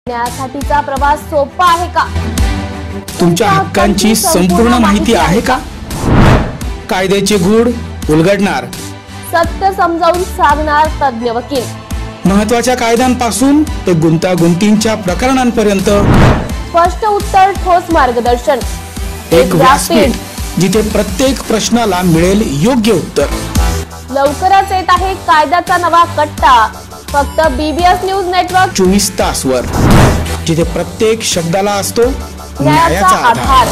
न्यायासाठीचा प्रवास सोपा आहे का? तुमच्या हक्कांची संपूर्ण माहिती आहे का? कायद्याचे गूढ उलगडणार, सत्य समजावून सांगणार तज्ञ वकील, महत्त्वाच्या कायद्यांपासून ते गुंतागुंतींच्या प्रकरणांपर्यंत स्पष्ट उत्तर, ठोस मार्गदर्शन, एक व्यासपीठ जिथे प्रत्येक प्रश्नाला मिळेल योग्य उत्तर। लवकरच येत आहे कायद्याचा नवा कट्टा, फक्त BBS न्यूज नेटवर्क 24 तासवर, जिथे प्रत्येक शब्दाला असतो न्यायाचा आधार।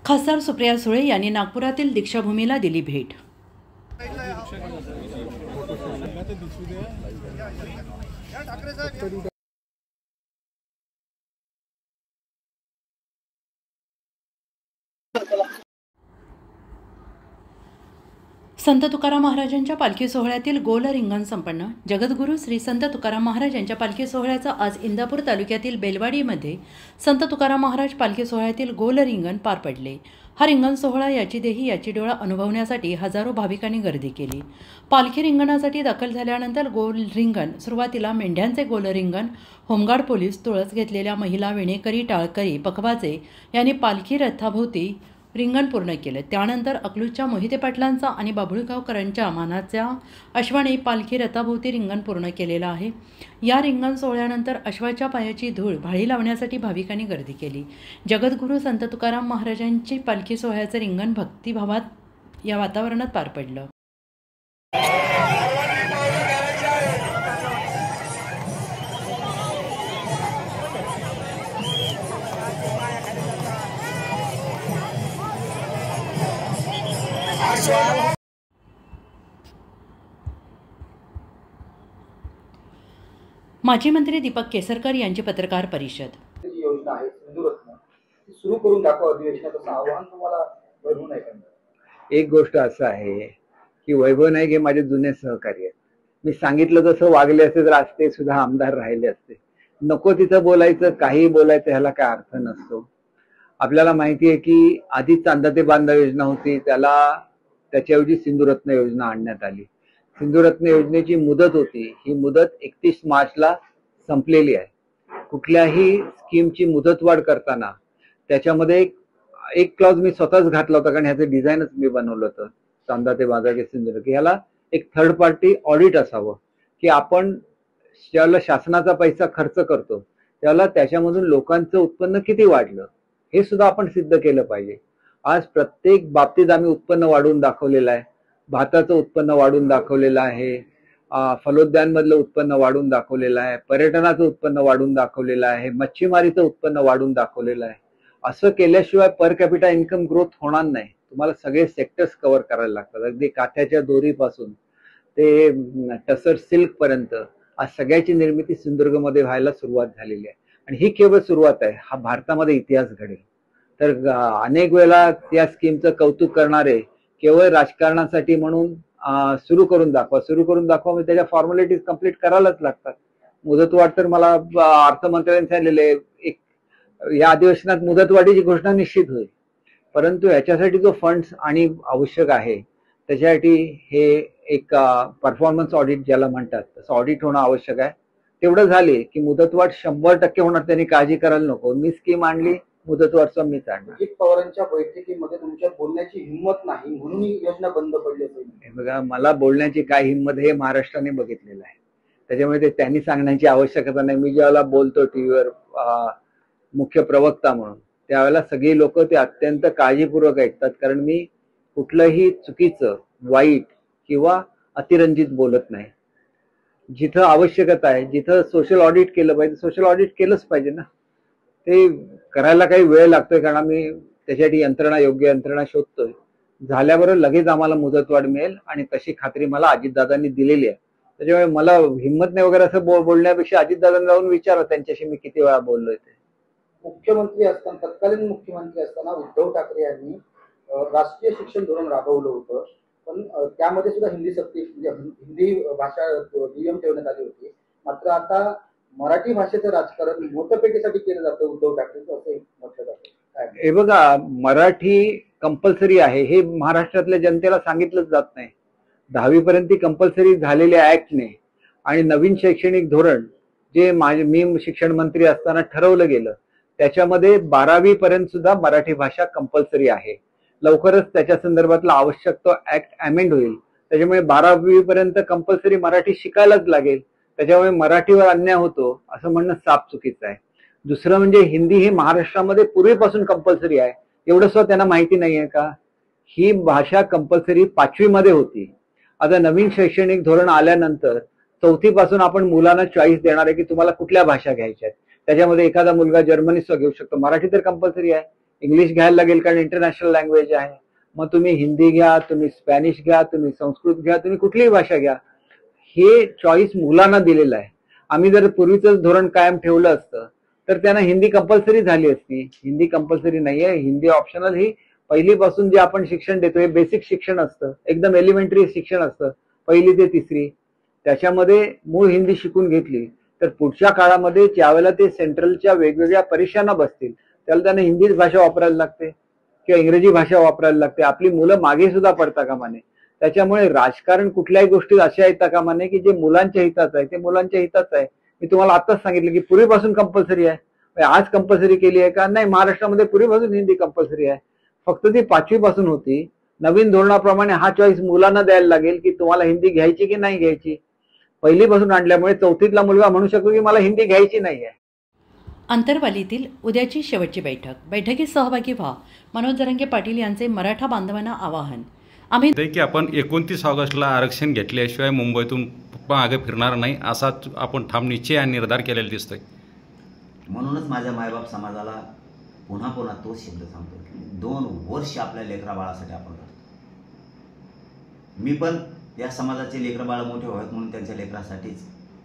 खासदार सुप्रिया सुळे यांनी नागपुरातील दीक्षाभूमीला दिली भेट। संत तुकाराम महाराजांच्या पालखी सोहळ्यातील गोल रिंगण संपन्न। जगद्गुरू श्री संत तुकाराम महाराज यांच्या पालखी सोहळ्याचा आज इंदापूर तालुक्यातील बेलवाडीमध्ये संत तुकाराम महाराज पालखी सोहळ्यातील गोल रिंगण पार पडले। हा रिंगण सोहळा याची देही याची डोळा अनुभवण्यासाठी हजारो भाविकांनी गर्दी केली। पालखी रिंगणासाठी दाखल झाल्यानंतर गोल रिंगण सुरुवातीला मेंढ्यांचे गोल रिंगण, होमगार्ड पोलीस, तुळस घेतलेल्या महिला, विणेकरी, टाळकरी, पखवाजे यांनी पालखी रथाभोवती रिंगण पूर्ण केले। त्यानंतर अकलूजच्या मोहिते पाटलांचा आणि बाभुळगावकरांच्या मानाच्या अश्वाने पालखी रथाभोवती रिंगण पूर्ण केलेलं आहे। या रिंगण सोहळ्यानंतर अश्वाच्या पायाची धूळ भाळी लावण्यासाठी भाविकांनी गर्दी केली। जगद्गुरू संत तुकाराम महाराजांची पालखी सोहळ्याचं रिंगण भक्तिभावात या वातावरणात पार पडलं। माजी मंत्री दीपक केसरकर यांची पत्रकार परिषद। योजना आहे सिंधुरत्न सुरू करून दाखवा अधिवेशनाचं आव्हान तुम्हाला वैभव नाईक यांना। एक गोष्ट असं आहे की वैभव नाईक हे माझे जुने सहकारी आहेत। मी सांगितलं तसं वागले असते तर आज ते सुद्धा आमदार राहिले असते। नको तिथं बोलायचं, काही बोलायचं, ह्याला काय अर्थ नसतो। आपल्याला माहिती आहे की आधी चांदा ते बांधा योजना होती, त्याच्याऐवजी सिंधुरत्न योजना आणण्यात आली। सिंधुरत्न योजनेची मुदत होती, ही मुदत 31 मार्चला संपलेली आहे। कुठल्याही स्कीमची मुदतवाढ करताना त्याच्यामध्ये एक क्लॉज मी स्वतःच घातला होता, कारण ह्याचं डिझाईनच मी बनवलं होतं, चांदा ते बांधा के सिंधुरत्न, की ह्याला एक थर्ड पार्टी ऑडिट असावं, की आपण ज्यावेळेला शासनाचा पैसा खर्च करतो त्यावेळेला त्याच्यामधून लोकांचं उत्पन्न किती वाढलं हे सुद्धा आपण सिद्ध केलं पाहिजे। आज प्रत्येक बाबतीत आम्ही उत्पन्न वाढवून दाखवलेलं आहे। भाताचं उत्पन्न वाढवून दाखवलेलं आहे, फलोद्यानमधलं उत्पन्न वाढवून दाखवलेलं आहे, पर्यटनाचं उत्पन्न वाढवून दाखवलेलं आहे, मच्छीमारीचं उत्पन्न वाढवून दाखवलेलं आहे। असं केल्याशिवाय पर कॅपिटा इन्कम ग्रोथ होणार नाही। तुम्हाला सगळे सेक्टर्स कव्हर करायला लागतात, अगदी काथ्याच्या दोरीपासून ते टसर सिल्क पर्यंत आज सगळ्याची निर्मिती सिंधुदुर्गमध्ये व्हायला सुरुवात झालेली आहे। आणि ही केवळ सुरुवात आहे, हा भारतामध्ये इतिहास घडेल। तर अनेक वेळेला त्या स्कीमचं कौतुक करणारे केवळ राजकारणासाठी म्हणून सुरू करून दाखवा म्हणजे त्याच्या फॉर्मॅलिटीज कंप्लीट करायलाच लागतात। मुदतवाढ तर मला अर्थमंत्र्यांनी सांगितलेले एक या अधिवेशनात मुदतवाढीची घोषणा निश्चित होईल, परंतु याच्यासाठी जो फंड्स आणि आवश्यक आहे त्याच्यासाठी हे एक परफॉर्मन्स ऑडिट ज्याला म्हणतात तसं ऑडिट होणं आवश्यक आहे। तेवढं झाले की मुदतवाढ 100% होणार, त्यांनी काळजी करायला नको। मी स्कीम आणली, मुदतवाढचा मीच आणणार। अजित पवारांच्या बैठकीमध्ये तुमच्या बोलण्याची हिंमत नाही म्हणून ही योजना बंद पडली असेल। बघा, मला बोलण्याची काय हिंमत हे महाराष्ट्राने बघितलेलं आहे, त्याच्यामुळे ते त्यांनी सांगण्याची आवश्यकता नाही। मी ज्यावेळेला बोलतो टीव्हीवर मुख्य प्रवक्ता म्हणून, त्यावेळेला सगळी लोक ते अत्यंत काळजीपूर्वक ऐकतात, कारण मी कुठलंही चुकीचं, वाईट किंवा अतिरंजित बोलत नाही। जिथं आवश्यकता आहे, जिथं सोशल ऑडिट केलं पाहिजे, सोशल ऑडिट केलंच पाहिजे ना। ते करायला काही वेळ लागतोय, कारण आम्ही त्याच्यासाठी योग्य यंत्रणा शोधतोय। झाल्याबरोबर लगेच आम्हाला मुदतवाढ मिळेल आणि तशी खात्री मला अजितदादांनी दिलेली आहे। त्याच्यामुळे मला हिंमत नाही वगैरे असं बोलण्यापेक्षा अजितदादांना जाऊन विचारा त्यांच्याशी मी किती वेळा बोललोय ते। मुख्यमंत्री असताना, तत्कालीन मुख्यमंत्री असताना उद्धव ठाकरे यांनी राष्ट्रीय शिक्षण धोरण राबवलं होतं, पण त्यामध्ये सुद्धा हिंदी सक्ती हिंदी भाषा दुय्यम ठेवण्यात आली होती। मात्र आता मराठी भाषेचं राजकारण मतपेटीसाठी केलं जातं उद्धव ठाकरेंचं, असं म्हटलं जातं। काय? हे बघा, मराठी कंपल्सरी आहे हे महाराष्ट्रातल्या जनतेला सांगितलंच जात नाही. 10वी पर्यंत कंपल्सरी झालेल्या ऍक्टने आणि नवीन शैक्षणिक धोरण जे मी शिक्षण मंत्री असताना ठरवलं गेलं त्याच्यामध्ये 12वी पर्यंत सुद्धा मराठी भाषा कंपल्सरी आहे. लवकरच त्याच्या संदर्भातला आवश्यक तो ऍक्ट अमेंड होईल. त्याच्यामुळे 12वी पर्यंत कंपल्सरी मराठी शिकायलाच लागेल. त्याच्यामुळे मराठीवर अन्याय होतो असं म्हणणं साफ चुकीचं आहे. दुसरं म्हणजे हिंदी ही महाराष्ट्रामध्ये पूर्वीपासून कंपल्सरी आहे. एवढं सुद्धा त्यांना माहिती नाहीये का? ही भाषा कंपल्सरी 5वी मध्ये होती. आता नवीन शैक्षणिक धोरण आल्यानंतर 4थी पासून आपण मुलांना चॉईस देणार आहे की तुम्हाला कुठल्या भाषा घ्यायच्या आहेत. त्याच्यामध्ये एखादा मुलगा जर्मनी सुद्धा घेऊ शकतो. मराठी तर कंपल्सरी आहे. इंग्लिश घ्यायला लागेल कारण इंटरनॅशनल लँग्वेज आहे. मग तुम्ही हिंदी घ्या, तुम्ही स्पॅनिश घ्या, तुम्ही संस्कृत घ्या, तुम्ही कुठलीही भाषा घ्या. हे चॉईस मुलांना दिलेलं आहे. आम्ही जर पूर्वीच धोरण कायम ठेवलं असतं तर त्यांना हिंदी कंपल्सरी झाली असती. हिंदी कंपल्सरी नाहीये. हिंदी ऑप्शनल ही पहिलीपासून जे आपण शिक्षण देतो हे बेसिक शिक्षण असतं. एकदम एलिमेंटरी शिक्षण असतं 1ली ते 3री. त्याच्यामध्ये मूळ हिंदी शिकून घेतली तर पुढच्या काळामध्ये ज्यावेळेला ते सेंट्रलच्या वेगवेगळ्या परीक्षांना बसतील त्याला त्यांना हिंदीच भाषा वापरायला लागते किंवा इंग्रजी भाषा वापरायला लागते. आपली मुलं मागे सुद्धा पडता कामा नये. त्याच्यामुळे राजकारण कुठल्याही गोष्टीत अशा येता कामा नये की जे मुलांच्या हिताचं आहे ते मुलांच्या हिताचं आहे. मी तुम्हाला आताच सांगितलं की पूर्वीपासून कंपल्सरी आहे. आज कंपल्सरी केली आहे का? नाही, महाराष्ट्रामध्ये पूर्वीपासून हिंदी कंपल्सरी आहे. फक्त ती 5वी पासून होती. नवीन धोरणाप्रमाणे हा चॉईस मुलांना द्यायला लागेल की तुम्हाला हिंदी घ्यायची की नाही घ्यायची. पहिलीपासून आणल्यामुळे 4थीतला मुलगा म्हणू शकतो की मला हिंदी घ्यायची नाहीये. अंतरवालीतील उद्याची शेवटची बैठकीत सहभागी व्हा. मनोज जरांगे पाटील यांचे मराठा बांधवांना आवाहन. आम्ही की आपण 29 ऑगस्टला आरक्षण घेतल्याशिवाय मुंबईतून मागे फिरणार नाही असा आपण ठाम निश्चय आणि निर्धार केलेला दिसतोय. म्हणूनच माझ्या मायबाप समाजाला पुन्हा पुन्हा तोच शब्द सांगतो की 2 वर्ष आपल्या लेकरा बाळासाठी आपण करतो. मी पण या समाजाचे लेकरं बाळ मोठे व्हावेत म्हणून त्यांच्या लेकरासाठीच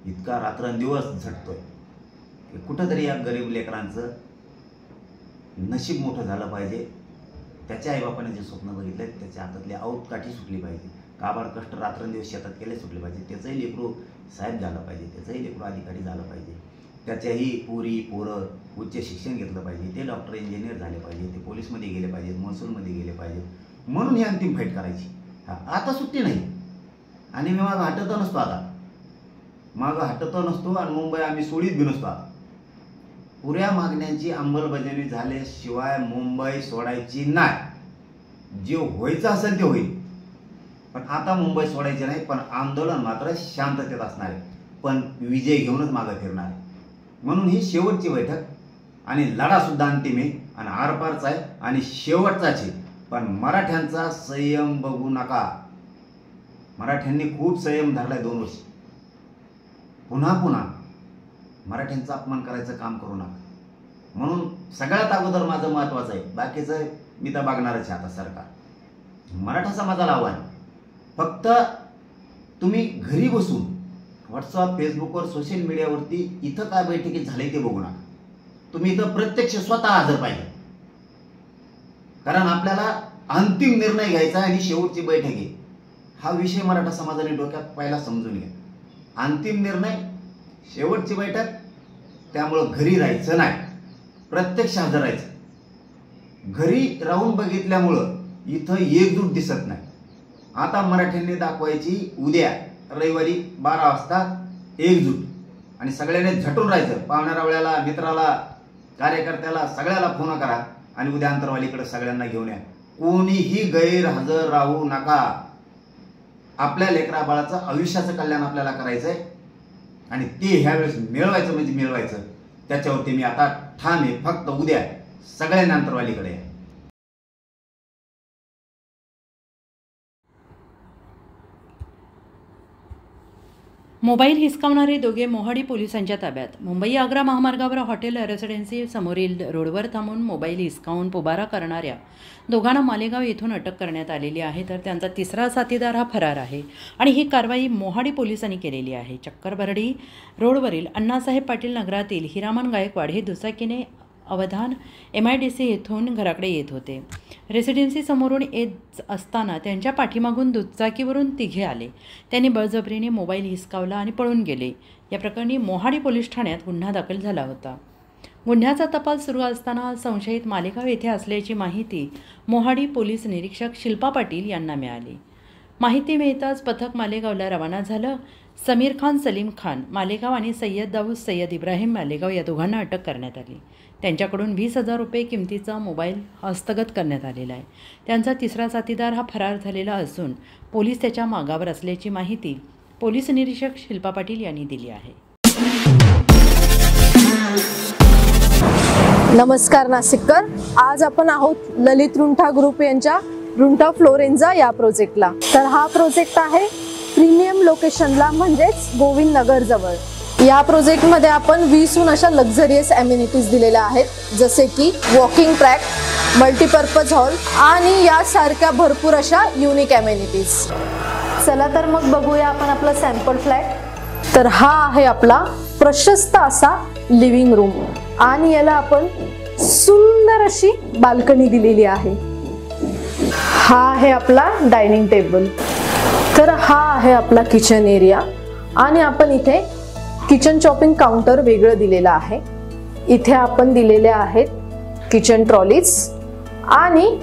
इतका रात्रंदिवस झटतोय की कुठंतरी या गरीब लेकरांचं नशीब मोठं झालं पाहिजे. त्याच्या आईबापाने जे स्वप्न बघितले त्याच्या हातातली औतकाठी सुटली पाहिजे. काबाड कष्ट रात्रंदिवस शेतात केले सुटले पाहिजे. त्याचंही लेकरू साहेब झालं पाहिजे. त्याचंही लेकरू अधिकारी झालं पाहिजे. त्याच्याही पोरं उच्च शिक्षण घेतलं पाहिजे. ते डॉक्टर इंजिनियर झाले पाहिजे. ते पोलीसमध्ये गेले पाहिजेत, महसूलमध्ये गेले पाहिजेत. म्हणून ही अंतिम फाईट करायची. आता सुट्टी नाही. आणि मी मागं हटत नसतो. आणि मुंबई आम्ही सोडीत बी नसतो. आता पुऱ्या मागण्यांची अंमलबजावणी झाल्याशिवाय मुंबई सोडायची नाही. जे व्हायचं असेल ते होईल, पण आता मुंबई सोडायची नाही. पण आंदोलन मात्र शांततेत असणार आहे, पण विजय घेऊनच मागे फिरणार आहे. म्हणून ही शेवटची बैठक आणि लढा सुद्धा अंतिम आहे आणि आरपारचा आहे आणि शेवटचाच आहे. पण मराठ्यांचा संयम बघू नका. मराठ्यांनी खूप संयम धरलाय 2 वर्ष. पुन्हा मराठ्यांचा अपमान करायचं काम करू नका. म्हणून सगळ्यात अगोदर माझं महत्वाचं आहे. बाकीचं मी तर बघणारच आहे. आता सरकार मराठा समाजाला आव्हान, फक्त तुम्ही घरी बसून व्हॉट्सअप, फेसबुकवर, सोशल मीडियावरती इथं काय बैठकीत झाले ते बघू नका. तुम्ही इथं प्रत्यक्ष स्वतः हजर पाहिजे. कारण आपल्याला अंतिम निर्णय घ्यायचा आणि शेवटची बैठक आहे. हा विषय मराठा समाजाने डोक्यात पहिला समजून घ्या. अंतिम निर्णय, शेवटची बैठक. त्यामुळं घरी राहायचं नाही, प्रत्यक्ष हजर राहायचं. घरी राहून बघितल्यामुळं इथं एकजूट दिसत नाही. आता मराठ्यांनी दाखवायची उद्या रविवारी 12 वाजता एकजूट आणि सगळ्यांनी झटून राहायचं. पाहुण्यारावळ्याला, मित्राला, कार्यकर्त्याला सगळ्याला फोन करा आणि उद्या अंतरवालीकडे सगळ्यांना घेऊन या. कोणीही गैरहजर राहू नका. आपल्या लेकरा बाळाचं आयुष्याचं कल्याण आपल्याला करायचंय आणि ते ह्यावेळेस मिळवायचं म्हणजे मिळवायचं. त्याच्यावरती मी आता ठाम आहे. फक्त उद्या सगळ्यांना अंतरवालीकडे या. मोबाईल हिसकावणारे दोघे मोहाडी पोलिसांच्या ताब्यात. मुंबई आग्रा महामार्गावर हॉटेल रेसिडेन्सी समोरील रोडवर थांबून मोबाईल हिसकावून पोबारा करणाऱ्या दोघांना मालेगाव येथून अटक करण्यात आलेली आहे. तर त्यांचा 3रा साथीदार हा फरार आहे आणि ही कारवाई मोहाडी पोलिसांनी केलेली आहे. चक्करबर्डी रोडवरील अण्णासाहेब पाटील नगरातील हिरामन गायकवाड हे दुचाकीने अवधान MIDC येथून घराकडे येत होते. रेसिडेन्सी समोरून येत असताना त्यांच्या पाठीमागून दुचाकीवरून तिघे आले. त्यांनी बळजबरीने मोबाईल हिसकावला आणि पळून गेले. या प्रकरणी मोहाडी पोलीस ठाण्यात गुन्हा दाखल झाला होता. गुन्ह्याचा तपास सुरू असताना संशयित मालेगाव येथे असल्याची माहिती मोहाडी पोलीस निरीक्षक शिल्पा पाटील यांना मिळाली. माहिती मिळताच पथक मालेगावला रवाना झालं. समीर खान, सलीम खान मालेगाव आणि सय्यद दाऊद सय्यद इब्राहिम मालेगाव या दोघांना अटक करण्यात आली. त्यांच्याकडून 20,000 रुपये किमतीचा मोबाईल हस्तगत करण्यात आलेला आहे. त्यांचा तिसरा साथीदार हा फरार झालेला असून पोलीस त्याच्या मागावर असल्याची माहिती पोलीस निरीक्षक शिल्पा पाटील यांनी दिली आहे. नमस्कार नाशिककर, आज आपण आहोत ललित रुंठा ग्रुप यांच्या रुंठा फ्लोरेन्झा या प्रोजेक्टला. तर हा प्रोजेक्ट आहे प्रीमियम लोकेशनला, म्हणजेच गोविंद नगर जवळ. या प्रोजेक्टमध्ये आपण 20हून अशा लक्झरियस ॲम्युनिटीज दिलेल्या आहेत, जसे की वॉकिंग ट्रॅक, मल्टीपर्पज हॉल आणि यासारख्या भरपूर अशा युनिक ॲम्युनिटीज. चला तर मग बघूया आपण आपला सॅम्पल फ्लॅट. तर हा आहे आपला प्रशस्त असा लिव्हिंग रूम आणि याला आपण सुंदर अशी बाल्कनी दिलेली आहे. हा आहे आपला डायनिंग टेबल. तर हा आहे आपला किचन एरिया आणि आपण इथे किचन चॉपिंग काउंटर वेगळं दिलेलं आहे. इथे आपण दिलेले आहेत किचन ट्रॉलीज आणि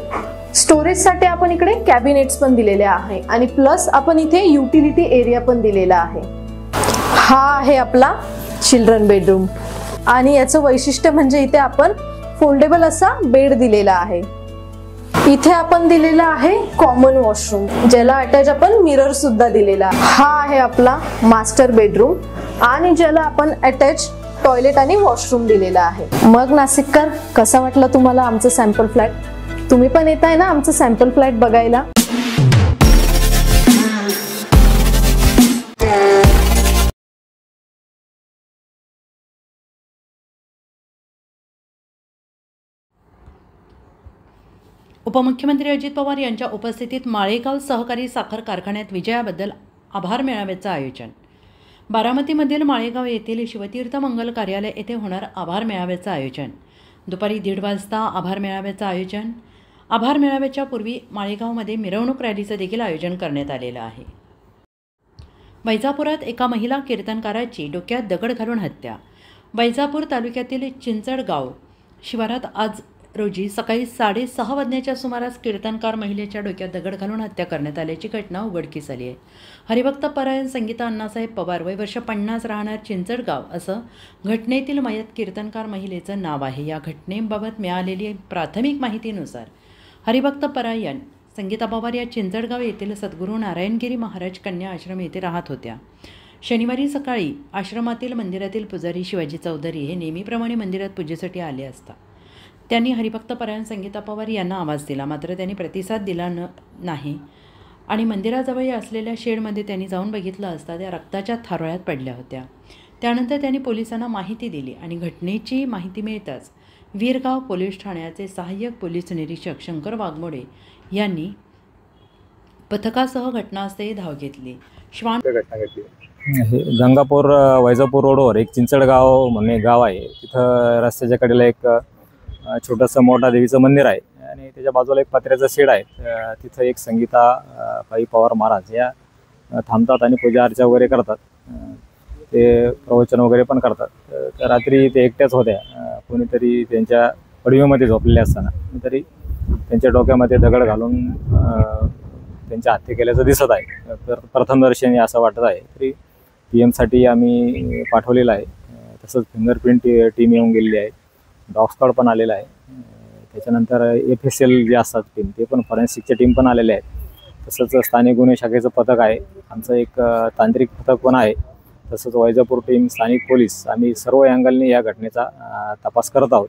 स्टोरेजसाठी आपण इकडे कॅबिनेट्स पण दिलेले आहे आणि प्लस आपण इथे युटिलिटी एरिया पण दिलेला आहे. हा आहे आपला चिल्ड्रन बेडरूम आणि याचं वैशिष्ट्य म्हणजे इथे आपण फोल्डेबल असा बेड दिलेला आहे. इथे आपण दिलेला आहे कॉमन वॉशरूम, ज्याला अटॅच आपण मिरर सुद्धा दिलेला आहे. हा आहे आपला मास्टर बेडरूम आणि ज्याला आपण अटॅच टॉयलेट आणि वॉशरूम दिलेला आहे. मग नाशिककर, कसा वाटला तुम्हाला आमचं सॅम्पल फ्लॅट? तुम्ही पण येत आहे ना आमचं सॅम्पल फ्लॅट बघायला? उपमुख्यमंत्री अजित पवार यांच्या उपस्थितीत माळेगाव सहकारी साखर कारखान्यात विजयाबद्दल आभार मेळाव्याचं आयोजन. बारामतीमधील माळेगाव येथील शिवतीर्थ मंगल कार्यालय येथे होणार आभार मेळाव्याचं आयोजन. दुपारी 1:30 वाजता आभार मेळाव्याचं आयोजन. आभार मेळाव्याच्या पूर्वी माळेगावमध्ये मिरवणूक रॅलीचं देखील आयोजन करण्यात आलेलं आहे. वैजापुरात एका महिला कीर्तनकाराची डोक्यात दगड घालून हत्या. वैजापूर तालुक्यातील चिंचडगाव शिवारात आज रोजी सकाळी 6:30 वाजण्याच्या सुमारास कीर्तनकार महिलेच्या डोक्यात दगड घालून हत्या करण्यात आल्याची घटना उघडकीस आली आहे. हरिभक्त परायण संगीता अण्णासाहेब पवार, वय वर्ष 50, राहणार चिंचडगाव असं घटनेतील मयत कीर्तनकार महिलेचं नाव आहे. या घटनेबाबत मिळालेली प्राथमिक माहितीनुसार हरिभक्त परायण संगीता पवार या चिंचडगाव येथील सद्गुरू नारायणगिरी महाराज कन्या आश्रम येथे राहत होत्या. शनिवारी सकाळी आश्रमातील मंदिरातील पुजारी शिवाजी चौधरी हे नेहमीप्रमाणे मंदिरात पूजेसाठी आले असता त्यांनी हरिभक्त परायण संगीता पवार यांना आवाज दिला. मात्र त्यांनी प्रतिसाद दिला नाही आणि मंदिराजवळ असलेल्या शेडमध्ये त्यांनी जाऊन बघितलं असता त्या रक्ताच्या थारोळ्यात पडल्या होत्या. त्यानंतर त्यांनी पोलिसांना माहिती दिली आणि घटनेची माहिती मिळताच वीरगाव पोलीस ठाण्याचे सहाय्यक पोलीस निरीक्षक शंकर वाघमोडे यांनी पथकासह घटनास्थळी धाव घेतली. गंगापूर वैजापूर रोडवर एक चिंचडगाव म्हणून एक गाव आहे. तिथं रस्त्याच्या कडेला एक छोटंसं मोठा देवीचं मंदिर आहे आणि त्याच्या बाजूला एक पत्र्याचं शेड आहे. तिथं एक संगीता बाई पवार महाराज या थांबतात आणि पूजा अर्चा वगैरे करतात. ते प्रवचन वगैरे पण करतात. तर रात्री ते एकट्याच होत्या. कोणीतरी त्यांच्या पडवीमध्ये झोपलेले असताना कोणीतरी त्यांच्या डोक्यामध्ये दगड घालून त्यांच्या हत्या केल्याचं दिसत आहे. तर प्रथमदर्शनी असं वाटत आहे. तरी PM साठी आम्ही पाठवलेलं आहे. तसंच फिंगरप्रिंट टीम येऊन गेलेली आहे. डॉग स्क्वॉड पण आलेला आहे. त्याच्यानंतर FSL जे असतात टीम ते पण फॉरेन्सिकच्या टीम पण आलेले आहेत. तसंच स्थानिक गुन्हे शाखेचं पथक आहे. आमचं एक तांत्रिक पथक पण आहे. तसंच वैजापूर टीम, स्थानिक पोलीस, आम्ही सर्व अँगलने या घटनेचा तपास करत आहोत.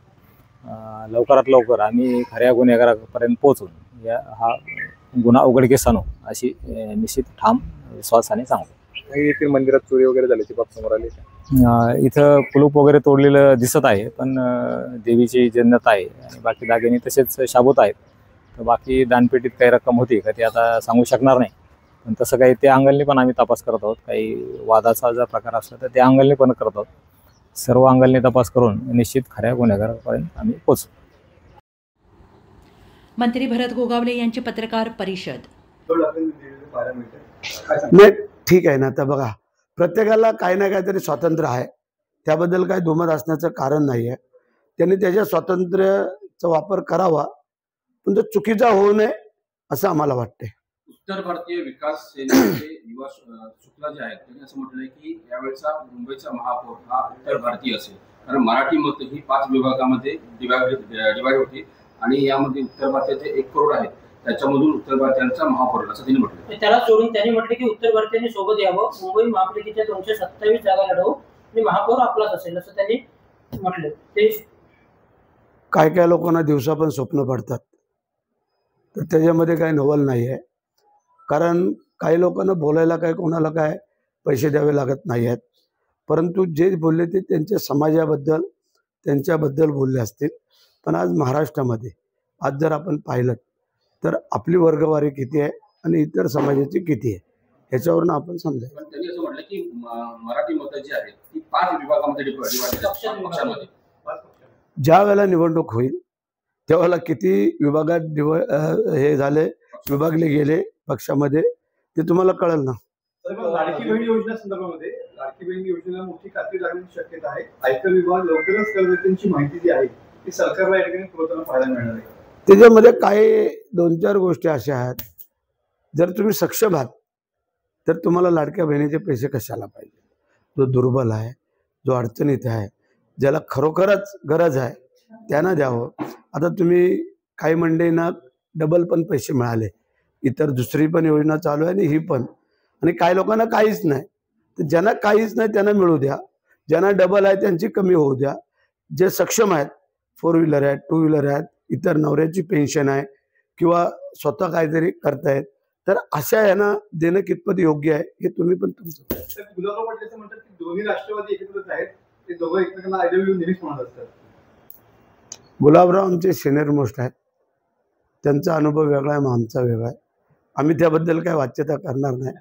लवकरात लवकर आम्ही खऱ्या गुन्हेगारापर्यंत पोहोचून हा गुन्हा उघडकीस आणू अशी निश्चित ठाम विश्वासाने सांगतो. येथील मंदिरात चोरी वगैरे झाल्याची बाब समोर आली. इथं कुलूप वगैरे तोडलेलं दिसत आहे, पण देवीची जन्नत आहे आणि बाकी दागिने तसेच शाबूत आहेत. तर बाकी दानपेटीत काही रक्कम होती का ते आता सांगू शकणार नाही. पण तसं काही त्या अंगलने पण आम्ही तपास करत आहोत. काही वादाचा जर प्रकार असला तर त्या अंगलने पण करत आहोत. सर्व अंगलने तपास करून निश्चित खऱ्या गुन्हेगारापर्यंत आम्ही पोहोचू. मंत्री भरत गोगावले यांची पत्रकार परिषद. नाही, ठीक आहे ना. आता बघा, प्रत्येकाला काही ना काहीतरी स्वातंत्र्य आहे, त्याबद्दल काही दुमत असण्याचं कारण नाही आहे. त्यांनी त्याच्या स्वातंत्र्याचा वापर करावा, पण तो चुकीचा होऊ नये असं आम्हाला वाटतंय. उत्तर भारतीय विकास सेनेचे युवा शुक्ला जे आहेत त्यांनी असं म्हटलंय की यावेळचा मुंबईचा महापौर हा उत्तर भारतीय असेल, कारण मराठी मतं ही 5 विभागामध्ये डिवाइड होती आणि यामध्ये उत्तर भारताचे 1 करोड आहेत, त्याच्यामधून उत्तर भारतीयांचा महापौर असं त्यांनी म्हटलं. त्याला सोडून त्यांनी म्हटलं की उत्तर भारतीयांनी सोबत यावं, मुंबई महापालिकेच्या 227 जागा लढवू आणि महापौर आपलाच असेल असं त्यांनी म्हटलं. ते काय काय लोकांना दिवसा पण स्वप्न पडतात, तर त्याच्यामध्ये काही नवल नाही आहे. कारण काही लोकांना बोलायला काय कोणाला काय पैसे द्यावे लागत नाही आहेत, परंतु जे बोलले ते त्यांच्या समाजाबद्दल त्यांच्याबद्दल बोलले असतील. पण आज महाराष्ट्रामध्ये आज जर आपण पाहिलं तर आपली वर्गवारी किती आहे आणि इतर समाजाची किती आहे ह्याच्यावरून आपण समजायचं. पण त्यांनी असं म्हटलं की मराठी मतं जी आहेत ती 5 विभागामध्ये डिवाइड पक्षामध्ये. ज्या वेळेला निवडणूक होईल त्यावेळेला किती विभागात हे झाले विभागले गेले पक्षामध्ये ते तुम्हाला कळेल ना. लाडकी बहीण योजना संदर्भामध्ये लाडकी बहीण योजनेला मोठी खात्री लागण्याची शक्यता आहे. आयकर विभाग लवकरच करदात्यांची माहिती जी आहे ती सरकारला या ठिकाणी पुरवताना पाहायला मिळणार आहे. त्याच्यामध्ये काही 2-4 गोष्टी अशा आहेत, जर तुम्ही सक्षम आहात तर तुम्हाला लाडक्या बहिणीचे पैसे कशाला पाहिजे. जो दुर्बल आहे, जो अडचणीत आहे, ज्याला खरोखरच गरज आहे त्यांना द्यावं. आता तुम्ही काही मंडळींना डबल पण पैसे मिळाले, इतर दुसरी पण योजना चालू आहे आणि ही पण, आणि काही लोकांना काहीच नाही. तर ज्यांना काहीच नाही त्यांना मिळू द्या, ज्यांना डबल आहे त्यांची कमी होऊ द्या. जे सक्षम आहेत, 4 व्हीलर आहेत, 2 व्हीलर आहेत, इतर नवऱ्याची पेन्शन आहे किंवा स्वतः काहीतरी करतायत, तर अशा यांना देणं कितपत योग्य आहे हे तुम्ही पण तुमचं. गुलाबराव पाटील म्हणतात की दोन्ही राष्ट्रवादी एकत्रच आहेत, ते दोघं एकमेकांना आय लव्ह यू नेहमीच म्हणत असतात. गुलाबराव आमचे सिनियर मोस्ट आहेत, त्यांचा अनुभव वेगळा आहे, आमचा वेगळा आहे. आम्ही त्याबद्दल काय वाच्यता करणार नाही,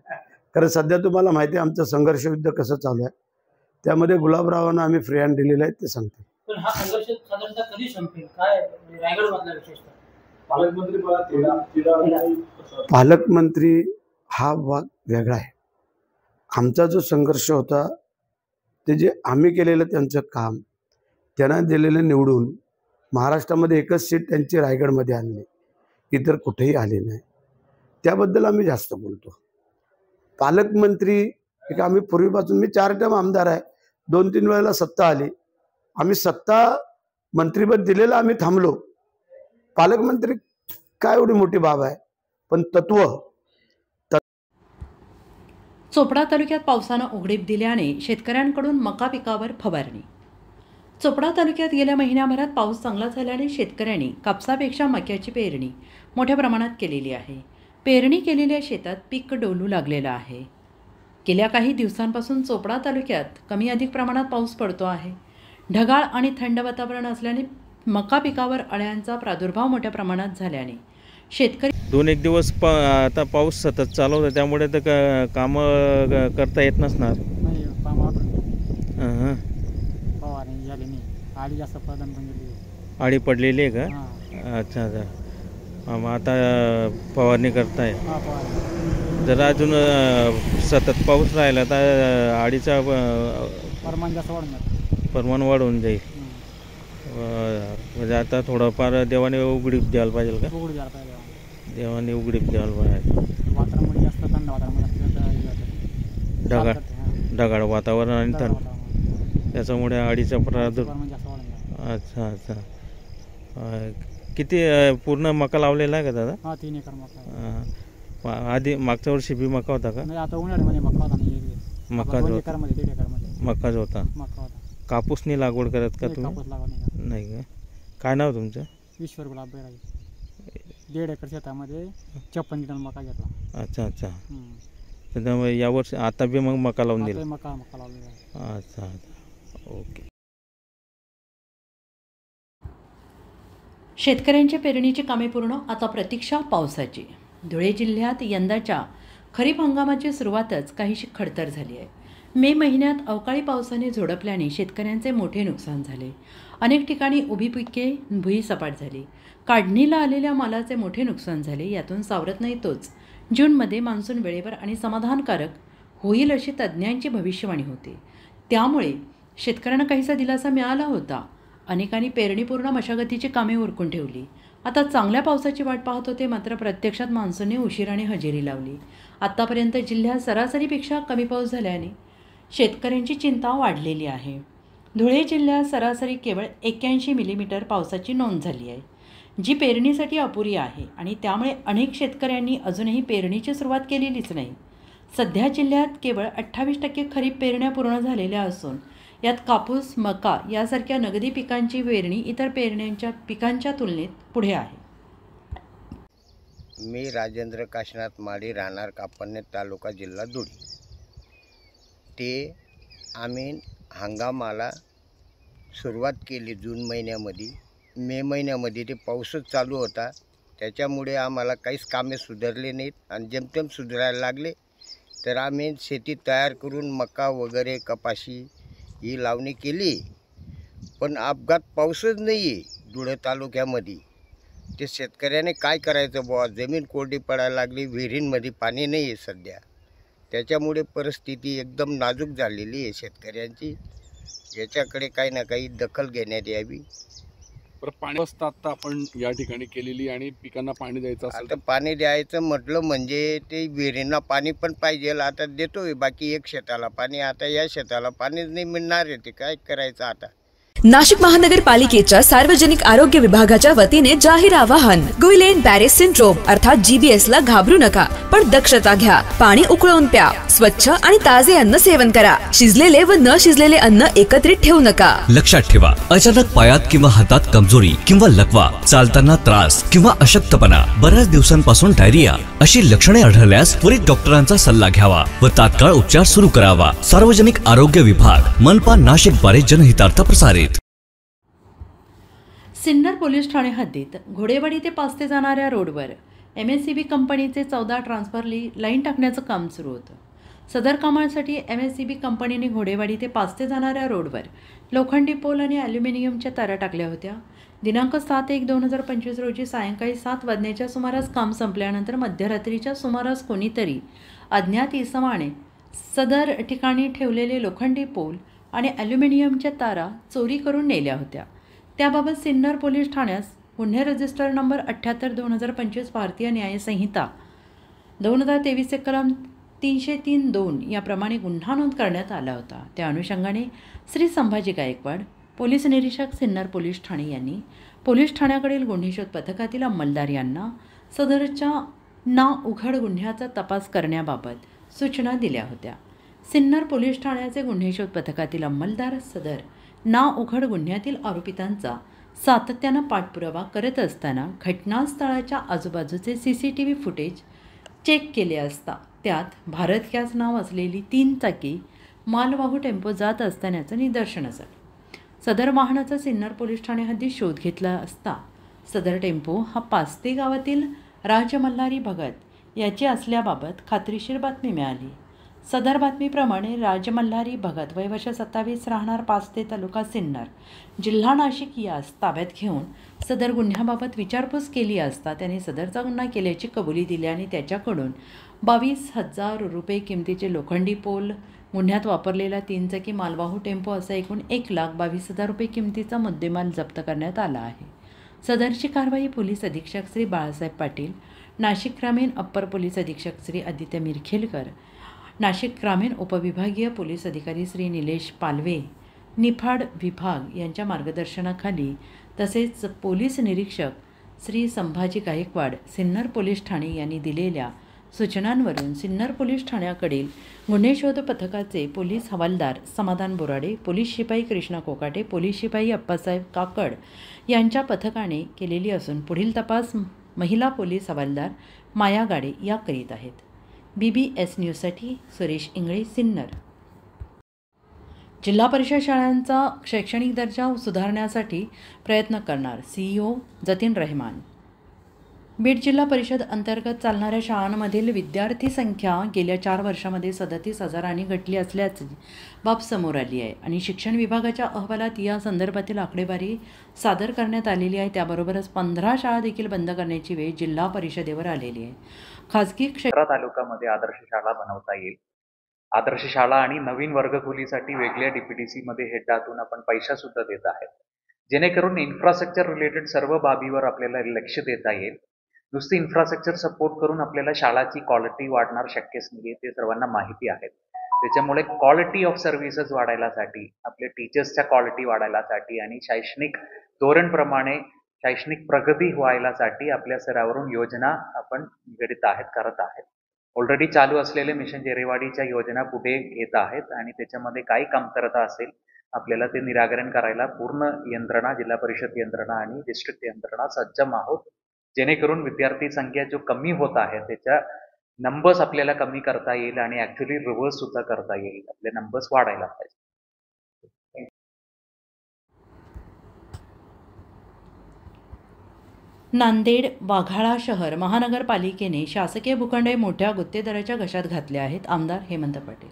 कारण सध्या तुम्हाला माहिती आहे आमचं संघर्ष युद्ध कसं चालू आहे. त्यामध्ये गुलाबरावांना आम्ही फ्री हँड दिलेलं आहे, ते सांगते. पण हा संघर्ष साधारणतः कधी संपेल काय रायगड मधला विशेषतः पालकमंत्री हा भाग वेगळा आहे. आमचा जो संघर्ष होता ते जे आम्ही केलेलं त्यांचं काम, त्यांना दिलेलं निवडून महाराष्ट्रामध्ये एकच सीट त्यांची रायगडमध्ये आणली, इतर कुठेही आले नाही. त्याबद्दल आम्ही जास्त बोलतो. पालकमंत्री एक आम्ही पूर्वीपासून, मी 4 टर्म आमदार आहे, 2-3 वेळेला सत्ता आली, आम्ही सत्ता मंत्रीपद दिलेलं आम्ही थांबलो. पालकमंत्री काय एवढी मोठी बाब आहे, पण तत्व. चोपडा तालुक्यात पावसानं उघडीप दिल्याने शेतकऱ्यांकडून मका पिकावर फवारणी. चोपडा तालुक्यात गेल्या महिन्याभरात पाऊस चांगला झाल्याने शेतकऱ्यांनी कापसापेक्षा मक्याची पेरणी मोठ्या प्रमाणात केलेली आहे. पेरणी केलेल्या शेतात पीक डोलू लागलेलं आहे. गेल्या काही दिवसांपासून चोपडा तालुक्यात कमी अधिक प्रमाणात पाऊस पडतो आहे. ढगाळ आणि थंड वातावरण असल्याने मका पिकावर अळ्यांचा प्रादुर्भाव मोठ्या प्रमाणात झाल्याने शेतकरी 2-1 दिवस आता पाऊस सतत चालू होता, त्यामुळे तर कामं करता येत नसणार. आळी पडलेली आहे का? अच्छा अच्छा. मग आता फवारणी करताय. जर अजून सतत पाऊस राहिला तर आळीचा प्रमाण वाढून जाईल. म्हणजे आता थोडंफार देवाने उघडीप द्यायला पाहिजे का? देवाने उघडीप द्यायला पाहिजे. ढगाळ वातावरण आणि थंड, त्याच्यामुळे आळीचा प्रादुर्भाव. अच्छा अच्छा. किती पूर्ण मका लावलेला आहे का दादा? 3 एकर मका. आधी मागच्या वर्षी बी मका होता का? आता उन्हाळ्यामध्ये मका होता. मकाच होता. कापूसनी लागवड करत का तुम्ही? नाही का? काय नाव तुमचं? ईश्वर गुलाब बैरागी. 1.5 एकर शेतामध्ये 56 टन मका घेतला. अच्छा अच्छा. त्यामुळे यावर्षी आता बी मग मका लावून दिला? मका लावलेला. अच्छा. ओके. शेतकऱ्यांच्या पेरणीची कामे पूर्ण, आता प्रतीक्षा पावसाची. धुळे जिल्ह्यात यंदाच्या खरीप हंगामाची सुरुवातच काहीशी खडतर झाली आहे. मे महिन्यात अवकाळी पावसाने झोडपल्याने शेतकऱ्यांचे मोठे नुकसान झाले. अनेक ठिकाणी उभी पिके भुईसपाट झाली. काढणीला आलेल्या मालाचे मोठे नुकसान झाले. यातून सावरत नाही तोच जूनमध्ये मान्सून वेळेवर आणि समाधानकारक होईल अशी तज्ज्ञांची भविष्यवाणी होती. त्यामुळे शेतकऱ्यांना काहीसा दिलासा मिळाला होता. अनेकांनी पेरणीपूर्ण मशागतीची कामे उरकून ठेवली. आता चांगल्या पावसाची वाट पाहत होते, मात्र प्रत्यक्षात मान्सूनने उशिराने हजेरी लावली. आत्तापर्यंत जिल्ह्यात सरासरीपेक्षा कमी पाऊस झाल्याने शेतकऱ्यांची चिंता वाढलेली आहे. धुळे जिल्ह्यात सरासरी केवळ 81 मिलीमीटर पावसाची नोंद झाली आहे, जी पेरणीसाठी अपुरी आहे आणि त्यामुळे अनेक शेतकऱ्यांनी अजूनही पेरणीची सुरुवात केलेलीच नाही. सध्या जिल्ह्यात केवळ 28% खरीप पेरण्या पूर्ण झालेल्या असून यात कापूस, मका यासारख्या नगदी पिकांची पेरणी इतर पेरण्यांच्या पिकांच्या तुलनेत पुढे आहे. मी राजेंद्र काशीनाथ माळी, राहणार कापडणे, तालुका जिल्हा धुळे. ते आम्ही हंगामाला सुरुवात केली जून महिन्यामध्ये. मे महिन्यामध्ये ते पाऊसच चालू होता, त्याच्यामुळे आम्हाला काहीच कामे सुधारले नाहीत आणि जेमतेम सुधारायला लागले. तर आम्ही शेती तयार करून मका वगैरे कपाशी ही लावणी केली, पण अपघात पाऊसच नाही आहे धुळे तालुक्यामध्ये. ते शेतकऱ्याने काय करायचं बुवा, जमीन कोरडी पडायला लागली, विहिरींमध्ये पाणी नाही आहे सध्या. त्याच्यामुळे परिस्थिती एकदम नाजूक झालेली आहे शेतकऱ्यांची. याच्याकडे काही ना काही दखल घेण्यात यावी. पाणी व्यवस्था आता आपण या ठिकाणी केलेली आणि पिकांना पाणी द्यायचं असेल आता पाणी द्यायचं म्हटलं म्हणजे ते विहिरींना पाणी पण पाहिजे. आता देतोय बाकी एक शेताला पाणी, आता या शेताला पाणीच नाही मिळणार आहे, ते काय करायचं आता. नाशिक महानगरपालिकेच्या सार्वजनिक आरोग्य विभागाच्या वतीने जाहीर आवाहन. गुइलेन बॅरे सिंड्रोम अर्थात GBS ला घाबरू नका, पण दक्षता घ्या. पाणी उकळून प्या. स्वच्छ आणि ताजे अन्न सेवन करा. शिजलेले व न शिजलेले अन्न एकत्रित ठेवू नका. लक्षात ठेवा, अचानक पायात किंवा हातात कमजोरी किंवा लकवा, चालताना त्रास किंवा अशक्तपणा, बऱ्याच दिवसांपासून डायरिया अशी लक्षणे आढळल्यास त्वरित डॉक्टरांचा सल्ला घ्यावा व तात्काळ उपचार सुरू करावा. सार्वजनिक आरोग्य विभाग, मनपा नाशिक द्वारे जनहितार्थ प्रसारित. सिन्नर पोलीस ठाणे हद्दीत घोडेवाडी ते पास्ते जाणाऱ्या रोडवर MSCB कंपनीचे 14 ट्रान्सफर लाईन टाकण्याचं काम सुरू होतं. सदर कामासाठी MSCB कंपनीने घोडेवाडी ते पास्ते जाणाऱ्या रोडवर लोखंडी पोल आणि ॲल्युमिनियमच्या तारा टाकल्या होत्या. दिनांक 7/1/2025 रोजी सायंकाळी 7 वाजण्याच्या सुमारास काम संपल्यानंतर मध्यरात्रीच्या सुमारास कोणीतरी अज्ञात इसमाने सदर ठिकाणी ठेवलेले लोखंडी पोल आणि ॲल्युमिनियमच्या तारा चोरी करून नेल्या होत्या. त्याबाबत सिन्नर पोलीस ठाण्यास गुन्हे रजिस्टर नंबर 78/2025 भारतीय न्यायसंहिता 2023 कलम 303(2) याप्रमाणे गुन्हा नोंद करण्यात आला होता. त्या अनुषंगाने श्री संभाजी गायकवाड, पोलीस निरीक्षक सिन्नर पोलीस ठाणे यांनी पोलीस ठाण्याकडील गुन्हे शोध पथकातील अंमलदार यांना सदरच्या ना उघड गुन्ह्याचा तपास करण्याबाबत सूचना दिल्या होत्या. सिन्नर पोलीस ठाण्याचे गुन्हे शोध पथकातील अंमलदार सदर ना उघड गुन्ह्यातील आरोपितांचा सातत्यानं पाठपुरावा करत असताना घटनास्थळाच्या आजूबाजूचे CCTV फुटेज चेक केले असता त्यात भारत गॅस नाव असलेली 3 चाकी मालवाहू टेम्पो जात असतानाचं निदर्शनास आलं. सदर वाहनाचा सिन्नर पोलीस ठाणे हद्दीत शोध घेतला असता सदर टेम्पो हा पास्ते गावातील राजमल्हारी भगत याची असल्याबाबत खात्रीशीर बातमी मिळाली. सदर बातमीप्रमाणे राजमल्हारी भगत वय वर्ष 27 राहणार पास्ते तालुका सिन्नर जिल्हा नाशिक यास ताब्यात घेऊन सदर गुन्ह्याबाबत विचारपूस केली असता त्याने सदरचा गुन्हा केल्याची कबुली दिली आणि त्याच्याकडून 22,000 रुपये किमतीचे लोखंडी पोल, गुन्ह्यात वापरलेला 3 चाकी मालवाहू टेम्पो असा एकूण 1,22,000 रुपये किमतीचा मुद्देमाल जप्त करण्यात आला आहे. सदरची कारवाई पोलीस अधीक्षक श्री बाळासाहेब पाटील, नाशिक ग्रामीण अप्पर पोलीस अधीक्षक श्री आदित्य मिरखेलकर, नाशिक ग्रामीण उपविभागीय पोलीस अधिकारी श्री निलेश पालवे, निफाड विभाग यांच्या मार्गदर्शनाखाली तसेच पोलीस निरीक्षक श्री संभाजी गायकवाड, सिन्नर पोलीस ठाणे यांनी दिलेल्या सूचनांवरून सिन्नर पोलीस ठाण्याकडील गुन्हे शोध पथकाचे पोलीस हवालदार समाधान बोराडे, पोलीस शिपाई कृष्णा कोकाटे, पोलीस शिपाई अप्पासाहेब काकड यांच्या पथकाने केलेली असून पुढील तपास महिला पोलीस हवालदार माया गाडे या करीत आहेत. BBS न्यूजसाठी सुरेश इंगळे, सिन्नर. जिल्हा परिषद शाळांचा शैक्षणिक दर्जा सुधारण्यासाठी प्रयत्न करणार CEO जतीन रहमान. बीड जिल्हा परिषद अंतर्गत चालणाऱ्या शाळांमधील विद्यार्थी संख्या गेल्या 4 वर्षामध्ये 37,000 घटली असल्याची बाब समोर आली आहे आणि शिक्षण विभागाच्या अहवालात या संदर्भातील आकडेवारी सादर करण्यात आलेली आहे. त्याबरोबरच 15 शाळा देखील बंद करण्याची वेळ जिल्हा परिषदेवर आलेली आहे. खाजगी तालुक्यामध्ये आदर्श शाळा बनवता येईल. आदर्श शाळा आणि नवीन वर्गखोलीसाठी वेगळ्या DPTC मध्ये हेडातून आपण पैसा सुद्धा देत आहेत. जेणेकरून इन्फ्रास्ट्रक्चर रिलेटेड सर्व बाबीवर आपल्याला लक्ष देता येईल. नुसती इन्फ्रास्ट्रक्चर सपोर्ट करून आपल्याला शाळाची क्वालिटी वाढणार शक्यच नाही, ते सर्वांना माहिती आहे. त्याच्यामुळे क्वालिटी ऑफ सर्व्हिसेस वाढायलासाठी, आपले टीचर्सच्या क्वालिटी वाढायलासाठी आणि शैक्षणिक धोरणप्रमाणे शैक्षणिक प्रगती व्हायलासाठी आपल्या स्तरावरून योजना आपण निगडित आहेत, करत आहेत. ऑलरेडी चालू असलेले मिशन जेरेवाडीच्या योजना पुढे घेत आहेत आणि त्याच्यामध्ये काही कमतरता असेल आपल्याला ते निराकरण करायला पूर्ण यंत्रणा, जिल्हा परिषद यंत्रणा आणि डिस्ट्रिक्ट यंत्रणा सज्जम आहोत, जेणेकरून विद्यार्थी संख्या जो कमी होत आहे त्याच्या नंबर्स आपल्याला कमी करता येईल आणि ऍक्च्युली रिव्हर्स सुद्धा करता येईल. आपले नंबर्स वाढायला पाहिजे. नांदेड वाघाळा शहर महानगरपालिकेने शासकीय भूखंडे मोठ्या गुत्तेदाराच्या घशात घातले आहेत. आमदार हेमंत पाटील.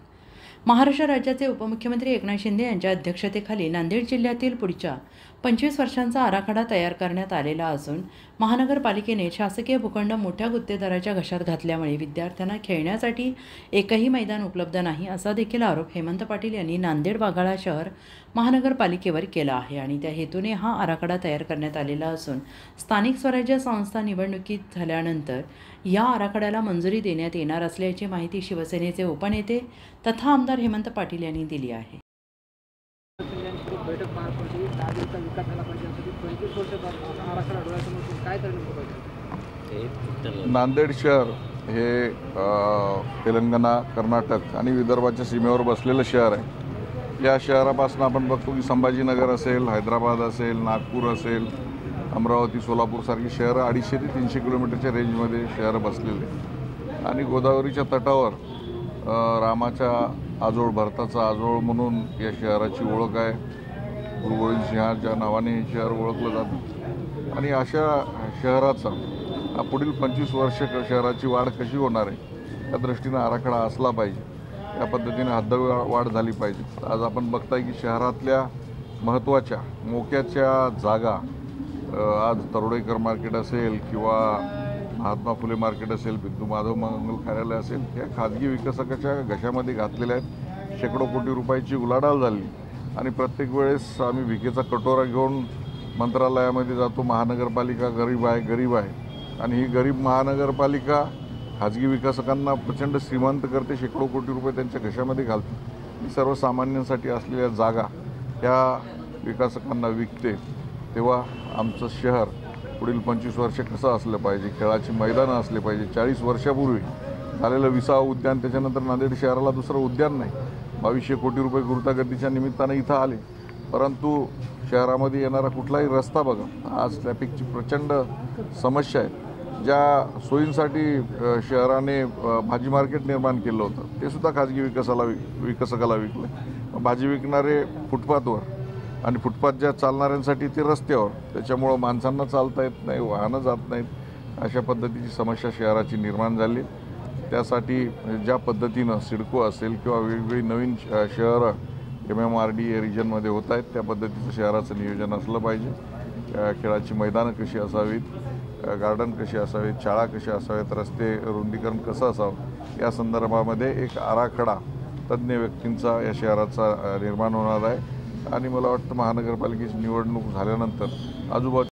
महाराष्ट्र राज्याचे उपमुख्यमंत्री एकनाथ शिंदे यांच्या अध्यक्षतेखाली नांदेड जिल्ह्यातील पुढच्या 25 वर्षांचा आराखडा तयार करण्यात आलेला असून महानगरपालिकेने शासकीय भूखंड मोठ्या गुत्तेदाराच्या घशात घातल्यामुळे विद्यार्थ्यांना खेळण्यासाठी एकही मैदान उपलब्ध नाही, असा देखील आरोप हेमंत पाटील यांनी नांदेड वाघाळा शहर महानगरपालिकेवर केला आहे आणि त्या हेतूने हा आराखडा तयार करण्यात आलेला असून स्थानिक स्वराज्य संस्था निवडणुकीत झाल्यानंतर या आराखड्याला मंजुरी देण्यात येणार असल्याची माहिती शिवसेनेचे उपनेते तथा आमदार हेमंत पाटील यांनी दिली आहे. बैठक पार पडली, 10 दिवसाचा विकास झाला पाहिजे यासाठी 25 वर्ष आराखडा डोळ्यासमोर काय करण्यात पाहिजे. नांदेड शहर हे तेलंगणा, कर्नाटक आणि विदर्भाच्या सीमेवर बसलेलं शहर आहे. या शहरापासून आपण बघतो की संभाजीनगर असेल, हैदराबाद असेल, नागपूर असेल, अमरावती, सोलापूरसारखी शहरं 250 ते 300 किलोमीटरच्या रेंजमध्ये शहरं बसलेले आणि गोदावरीच्या तटावर रामाच्या आजोळ, भरताचा आजोळ म्हणून या शहराची ओळख आहे. गुरु गोविंद सिंहाच्या नावाने हे शहर ओळखलं जातं आणि अशा शहराचा पुढील 25 वर्ष शहराची वाढ कशी होणार आहे या दृष्टीनं आराखडा असला पाहिजे. या पद्धतीने हद्दवाढ झाली पाहिजे. आज आपण बघताय की शहरातल्या महत्त्वाच्या मोक्याच्या जागा, आज तरोडेकर मार्केट असेल किंवा महात्मा फुले मार्केट असेल, बिंदू माधव मंगल कार्यालय असेल, या खाजगी विकासकाच्या घशामध्ये घातलेल्या आहेत. शेकडो कोटी रुपयाची उलाढाल झाली आणि प्रत्येक वेळेस आम्ही भिकेचा कटोरा घेऊन मंत्रालयामध्ये जातो. महानगरपालिका गरीब आहे आणि ही गरीब महानगरपालिका खाजगी विकासकांना प्रचंड श्रीमंत करते, शेकडो कोटी रुपये त्यांच्या घशामध्ये घालते. ही सर्वसामान्यांसाठी असलेल्या जागा या विकासकांना विकते. तेव्हा आमचं शहर पुढील 25 वर्ष कसं असलं पाहिजे, खेळाची मैदानं असले पाहिजे. 40 वर्षापूर्वी झालेलं विसावा उद्यान, त्याच्यानंतर नांदेड शहराला दुसरं उद्यान नाही. 2200 कोटी रुपये गुरुतागतीच्या निमित्तानं इथं आले, परंतु शहरामध्ये येणारा कुठलाही रस्ता बघा, आज ट्रॅफिकची प्रचंड समस्या आहे. ज्या सोयींसाठी शहराने भाजी मार्केट निर्माण केलं होतं ते सुद्धा खाजगी विकासकाला विकलं. भाजी विकणारे फुटपाथवर आणि फुटपाथ ज्या चालणाऱ्यांसाठी ते रस्त्यावर, त्याच्यामुळं माणसांना चालता येत नाही, वाहनं जात नाहीत. अशा पद्धतीची समस्या शहराची निर्माण झाली. त्यासाठी ज्या पद्धतीनं सिडको असेल किंवा वेगवेगळी नवीन शहरं MMRDA रिजनमध्ये होत आहेत त्या पद्धतीचं शहराचं नियोजन असलं पाहिजे. खेळाची मैदानं कशी असावीत, गार्डन कशी असावीत, शाळा कशा असाव्यात, रस्ते रुंदीकरण कसं असावं या संदर्भामध्ये एक आराखडा तज्ज्ञ व्यक्तींचा या शहराचा निर्माण होणार आहे आणि मला वाटतं महानगरपालिकेची निवडणूक झाल्यानंतर आजूबाजू